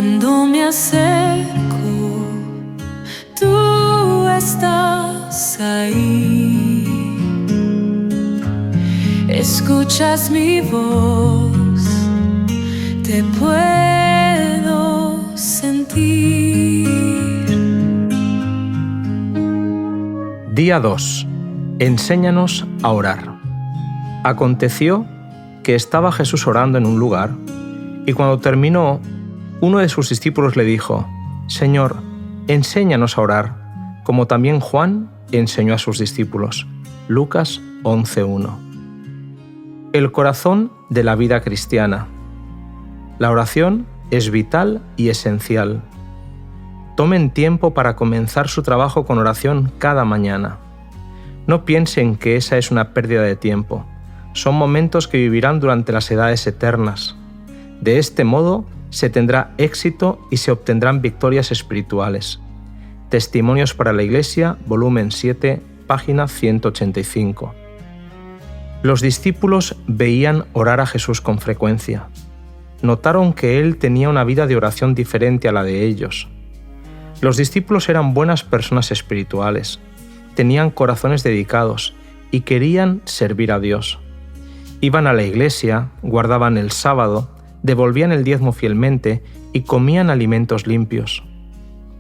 Cuando me acerco, tú estás ahí. Escuchas mi voz, te puedo sentir. Día 2. Enséñanos a orar. Aconteció que estaba Jesús orando en un lugar, y cuando terminó, uno de sus discípulos le dijo: Señor, enséñanos a orar, como también Juan enseñó a sus discípulos. Lucas 11:1. El corazón de la vida cristiana. La oración es vital y esencial. Tomen tiempo para comenzar su trabajo con oración cada mañana. No piensen que esa es una pérdida de tiempo. Son momentos que vivirán durante las edades eternas. De este modo, se tendrá éxito y se obtendrán victorias espirituales. Testimonios para la Iglesia, volumen 7, página 185. Los discípulos veían orar a Jesús con frecuencia. Notaron que Él tenía una vida de oración diferente a la de ellos. Los discípulos eran buenas personas espirituales, tenían corazones dedicados y querían servir a Dios. Iban a la iglesia, guardaban el sábado, devolvían el diezmo fielmente y comían alimentos limpios.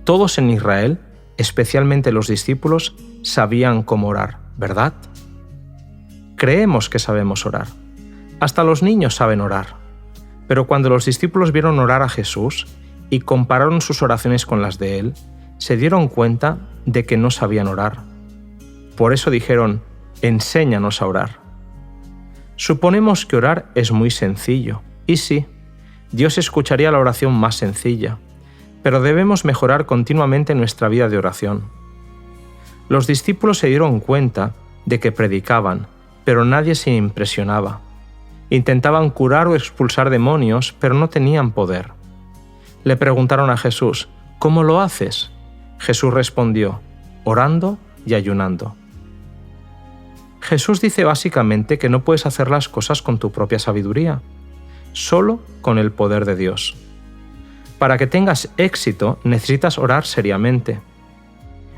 Todos en Israel, especialmente los discípulos, sabían cómo orar, ¿verdad? Creemos que sabemos orar. Hasta los niños saben orar. Pero cuando los discípulos vieron orar a Jesús y compararon sus oraciones con las de Él, se dieron cuenta de que no sabían orar. Por eso dijeron: enséñanos a orar. Suponemos que orar es muy sencillo, y sí, Dios escucharía la oración más sencilla, pero debemos mejorar continuamente nuestra vida de oración. Los discípulos se dieron cuenta de que predicaban, pero nadie se impresionaba. Intentaban curar o expulsar demonios, pero no tenían poder. Le preguntaron a Jesús: ¿cómo lo haces? Jesús respondió: orando y ayunando. Jesús dice básicamente que no puedes hacer las cosas con tu propia sabiduría, solo con el poder de Dios. Para que tengas éxito, necesitas orar seriamente.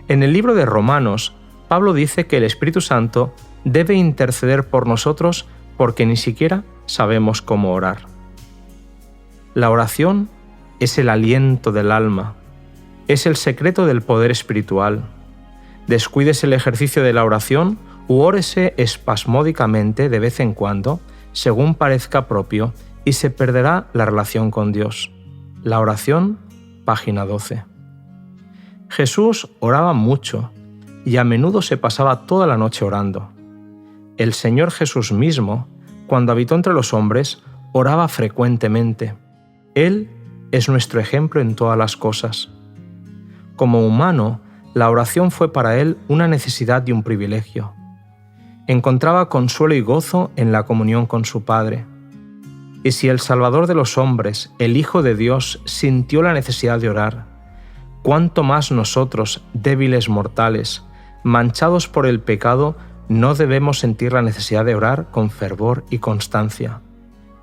En el libro de Romanos, Pablo dice que el Espíritu Santo debe interceder por nosotros porque ni siquiera sabemos cómo orar. La oración es el aliento del alma, es el secreto del poder espiritual. Descuides el ejercicio de la oración u órese espasmódicamente de vez en cuando, según parezca propio, y se perderá la relación con Dios. La oración, página 12. Jesús oraba mucho y a menudo se pasaba toda la noche orando. El Señor Jesús mismo, cuando habitó entre los hombres, oraba frecuentemente. Él es nuestro ejemplo en todas las cosas. Como humano, la oración fue para él una necesidad y un privilegio. Encontraba consuelo y gozo en la comunión con su Padre. Y si el Salvador de los hombres, el Hijo de Dios, sintió la necesidad de orar, ¿cuánto más nosotros, débiles mortales, manchados por el pecado, no debemos sentir la necesidad de orar con fervor y constancia?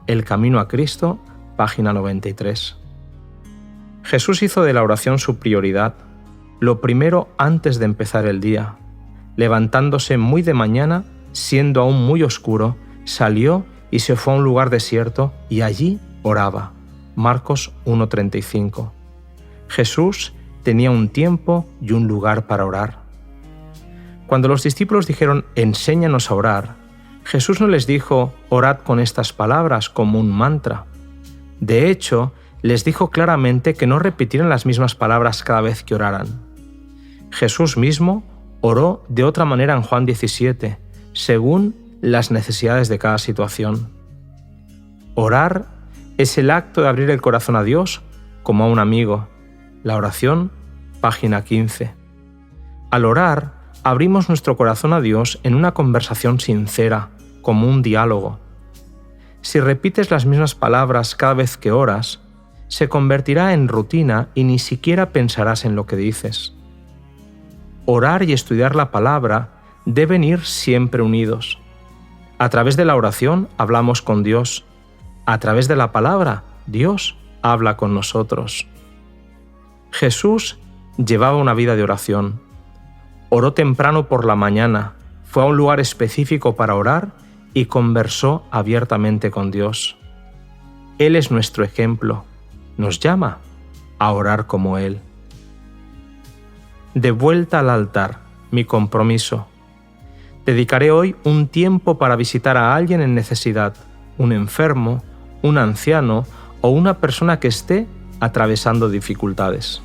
El camino a Cristo, página 93. Jesús hizo de la oración su prioridad, lo primero antes de empezar el día. Levantándose muy de mañana, siendo aún muy oscuro, salió y se fue a un lugar desierto y allí oraba. Marcos 1:35. Jesús tenía un tiempo y un lugar para orar. Cuando los discípulos dijeron: enséñanos a orar, Jesús no les dijo: orad con estas palabras como un mantra. De hecho, les dijo claramente que no repitieran las mismas palabras cada vez que oraran. Jesús mismo oró de otra manera en Juan 17, según las necesidades de cada situación. Orar es el acto de abrir el corazón a Dios como a un amigo. La oración, página 15. Al orar, abrimos nuestro corazón a Dios en una conversación sincera, como un diálogo. Si repites las mismas palabras cada vez que oras, se convertirá en rutina y ni siquiera pensarás en lo que dices. Orar y estudiar la palabra deben ir siempre unidos. A través de la oración hablamos con Dios. A través de la palabra, Dios habla con nosotros. Jesús llevaba una vida de oración. Oró temprano por la mañana, fue a un lugar específico para orar y conversó abiertamente con Dios. Él es nuestro ejemplo. Nos llama a orar como Él. De vuelta al altar, mi compromiso. Dedicaré hoy un tiempo para visitar a alguien en necesidad, un enfermo, un anciano o una persona que esté atravesando dificultades.